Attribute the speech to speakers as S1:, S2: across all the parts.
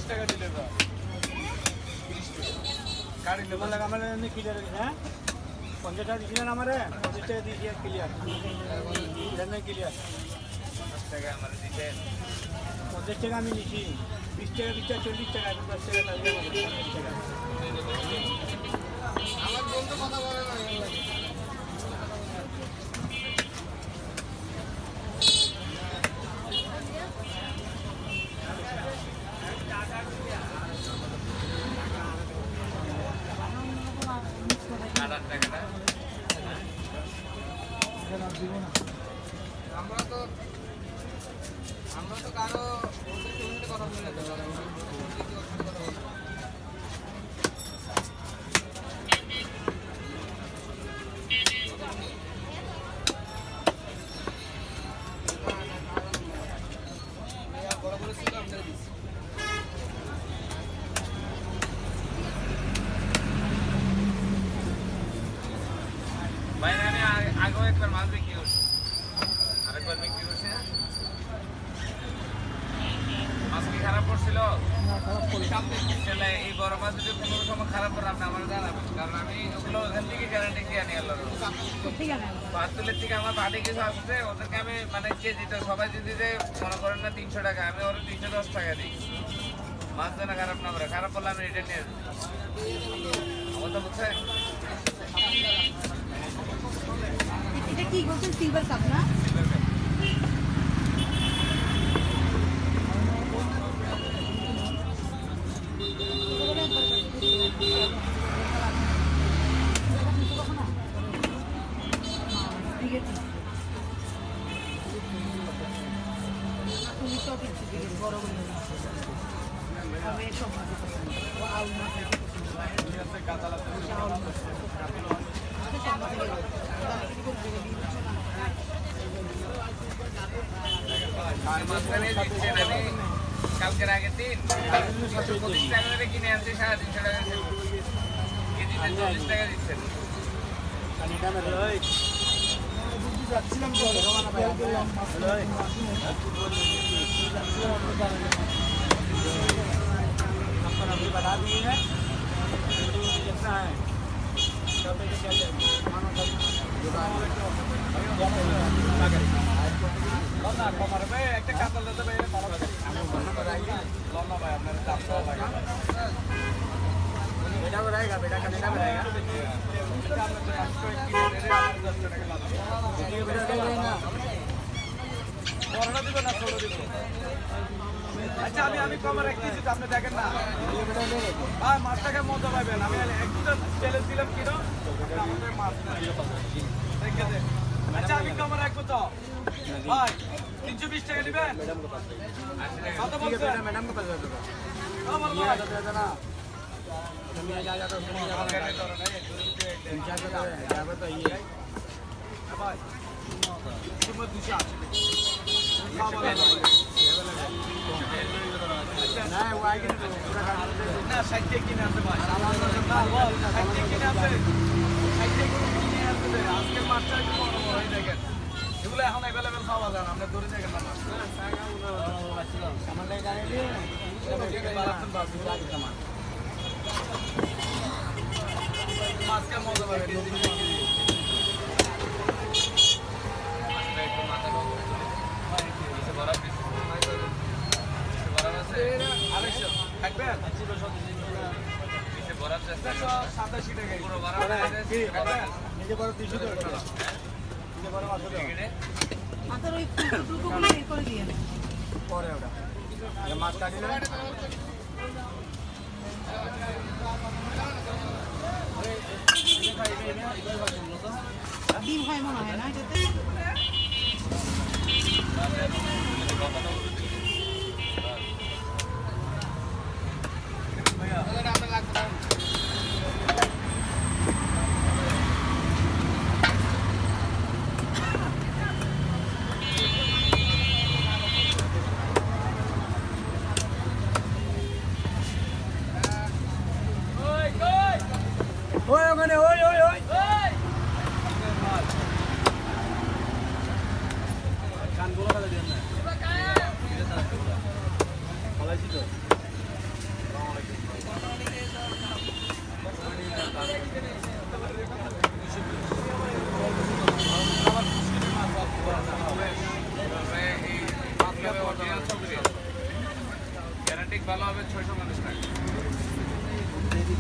S1: টাকা দিলে গাড়ি লেবার লাগা আমার ক্লিয়ার হ্যাঁ 50 টাকা দিয়েছিলেন আমারে 50 টাকা দিয়েছি ক্লিয়ার ক্লিয়ার 50 টাকা আমি নিচ্ছি 20 টাকা 40 টাকা 10 টাকা আমার বন্ধু কথা বলে না আমরা তো কারো কথা বলে বড় বড় ছিল আমরা দিচ্ছি বাইরে আমি আগেও একবার মাছ বিক্রি করছি আরেকবার বিক্রি করছি না মাছ কি খারাপ করছিল এই বড় মাছ যদি কোনো সময় খারাপ করে আপনি আমার জানাবেন কারণ আমি ওগুলো ওখান থেকে গ্যারান্টি দিয়ে আনি আল্লাহ বাহাত্তরের থেকে আমার বাড়ি কিছু আসছে ওদেরকে আমি মানে কেজিটা সবাই যদি মনে করেন না 300 টাকা আমি ওর 310 টাকা দিই মাছ যেন খারাপ না করে খারাপ করলে আমি রিটার্ন নিয়ে কথা বুঝছেন
S2: এটা কি বলছেন সিলভার কাপ না বড়
S3: কালকের আগের দিন 25 টাকা করে কিনে আনছি 350 টাকা কেজিতে 40 টাকা দিচ্ছেন
S1: बता दिए हैं कितना है একটা কাতল দিতে পারলে ভালো লাগে লম্বা ভাই আপনার দাম তো লাগে बेटा रहेगा बेटा का बेटा रहेगा করোনা দিব না ছোট দিব আচ্ছা আমি কমার এক কিছু আপনি দেখেন না ভাই মাছটাকে মজা পাবেন আমি একটা চ্যালেঞ্জ দিলাম কিনো আমাদের মাছ ঠিক আছে আচ্ছা আমি কমার রাখবো তো ভাই 320 টাকা দিবেন কত বলছেন ম্যাডাম को पैसा दो আমার ভাই না मैं जा जाता हूं जाबे तो ये भाई कीमत दूसरा না ওয়াই কিন্তু পুরো গাড়ি না 60 টাকা কিনে আছে ভাই না বল 60 টাকা কিনে আছে 60 টাকা কিনে আছে আজকে মাছটা একটু বড় বড় হয়ে দেখেন এগুলো এখন अवेलेबल পাওয়া যায় না আমরা ধরে দেখেন না আমার লাগে গাড়ি দিয়ে এটা বারাতন বাসু গাড়ি কামান মাছটা মজা পাবে পরে ওটা মাছ কাটিলে
S2: ডিম হয় মনে হয় না এটাতে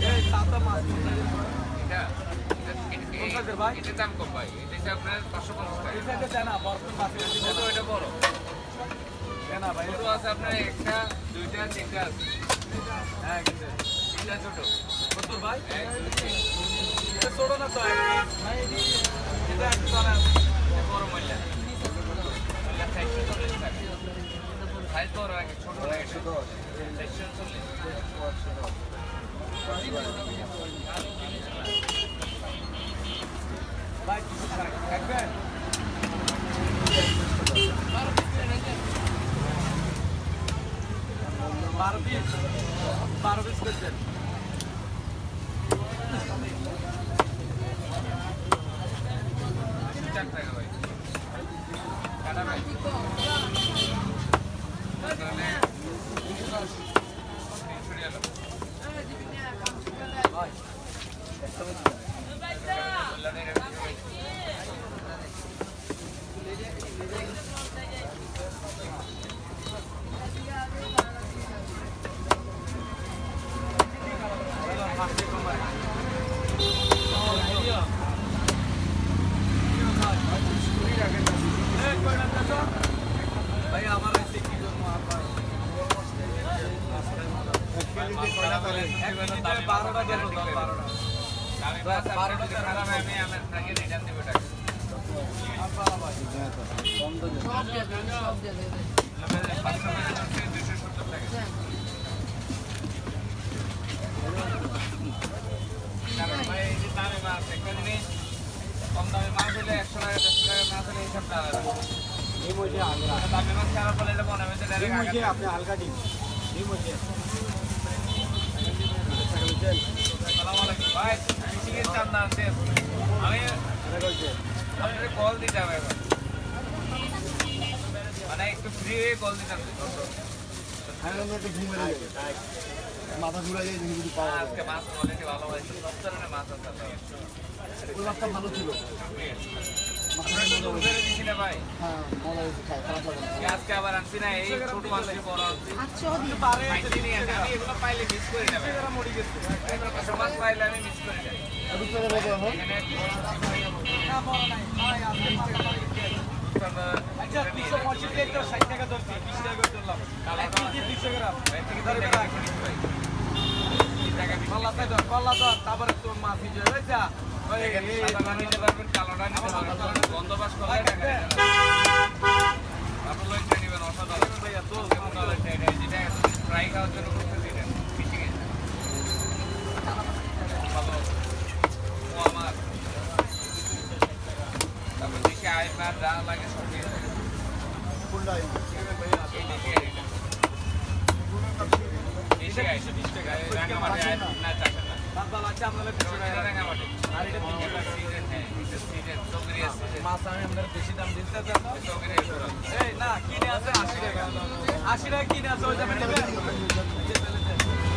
S1: এই সাদা মাছ
S3: এটা
S1: কোন সাইজের ভাই?
S3: এটার দাম কম ভাই এটা আপনার 550 টাকা
S1: এই সাইজে দেন না বড় মাছ
S3: ছোট এটা বড়
S1: দেন না ভাই
S3: ছোট আছে আপনার একটা দুইটা তিনটা আছে
S1: হ্যাঁ গেছে
S3: তিনটা ছোট
S1: কত ভাই
S3: এক দুই তিন
S1: এটা ছোট না তো এক এটা একটু চলে
S3: এটা বড় মহিলা মহিলা 440 টাকা সাইজ বড় আগে ছোট না এটা 440
S1: ভাই কিছু খাবেন 12 পিস করছেন
S3: 4 টাকা ভাই কাটা ভাই তাহলে 300 টাকা
S1: ভাই ভাই আমার এসে কি করবো আপনার 12টা দেবো 12টা
S3: আমি বাস 12 টাকা খারাপ আমি আপনাকে রিটার্ন দেব টাকা
S1: আপনারা ভাই
S2: সব দিয়ে দেন, সব দিয়ে দেন।
S3: 500 টাকা 270 টাকা কারণ ভাই এই যে দামে মাছ একটা জিনিস কম দামে মাছ হলে 100 টাকা 100 টাকা মাছ হলে হিসাবটা আলাদা দামে মাছ খারাপ হলে এটা মনে হবে যে ডাইরেক্ট আঘাত
S1: আপনি হালকা দিন
S3: আসসালামু আলাইকুম ভাই ফিশিং এর চান্দা আছে আমি আপনাকে কল দিতে হবে এবার মানে একটু ফ্রি হয়ে কল দিতে হবে
S4: মাথা ঘুরা যায় যদি পাওয়া যায়
S3: আজকে মাছ কোয়ালিটি ভালো হয়েছে সব ধরনের মাছ আছে
S4: ওই মাছটা ভালো ছিল
S3: আমরা তো উবেরে দিছি না ভাই
S4: হ্যাঁ মজা হয়েছে খাই খারাপ লাগে না।
S3: আজকে আবার আনছি না এই ছোট মাছ বড় আনছি
S2: আচ্ছা দিয়ে
S3: পাইছি নিয়ে আসি। আমি এগুলো পাইলে মিস করি না ভাই
S1: মরে গেছে
S3: এগুলো কিছু মাছ পাইলে আমি মিস করি না
S4: এদিক থেকে বলতে হবে
S3: এখানে
S1: না মরে নাই ভাই আপনি মাথা মারি আচ্ছা 265 তো 60 টাকা ধরছি 20 টাকা করে ধরলাম এক কেজি 200 গ্রাম কল্লা তো তারপরে তো মাছ হিসেবে হয়েছে
S3: নিতে পারবেন কালোটা নিতে পারবেন বন্দোবাস করলে টাকা আপনার লোক নেবেন অসাধারণ
S1: ভাইয়া তো
S3: যেটা ফ্রাই খাওয়ার জন্য করতে দিলেন ফিশিং এ ভালো পোয়া মাছ তারপর দেশে আয় মাছ যা লাগে সব দিয়ে দেবেন।
S4: কোনটা
S3: এই দেশে এটা দেশে আয় 20 টাকা রাঙামাটি আয় না চাষে না
S1: বাবা আচ্ছা আপনাদের 200 টাকা
S3: রাঙামাটি
S1: আর এটা 300 টাকা
S3: সিজন হ্যাঁ এটা সিজন চৌগরিয়া সিজন
S1: মাছ আমি আপনাদের বেশি দাম দিতে চাই না
S3: চৌগরিয়া পুরো
S1: এই না কিনে আছে 80 টাকা 80 টাকা কিনে আছে ওই দামে নেবেন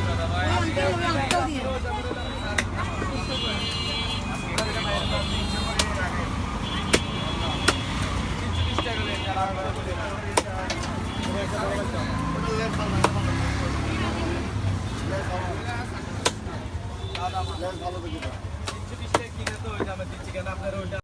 S3: দাদা ভাই
S2: আনতে হবে, আনতেও দিয়ে।
S4: ভালো দেখি
S1: কিনে তো ওই দামে দিচ্ছি কেন আপনার ওইটা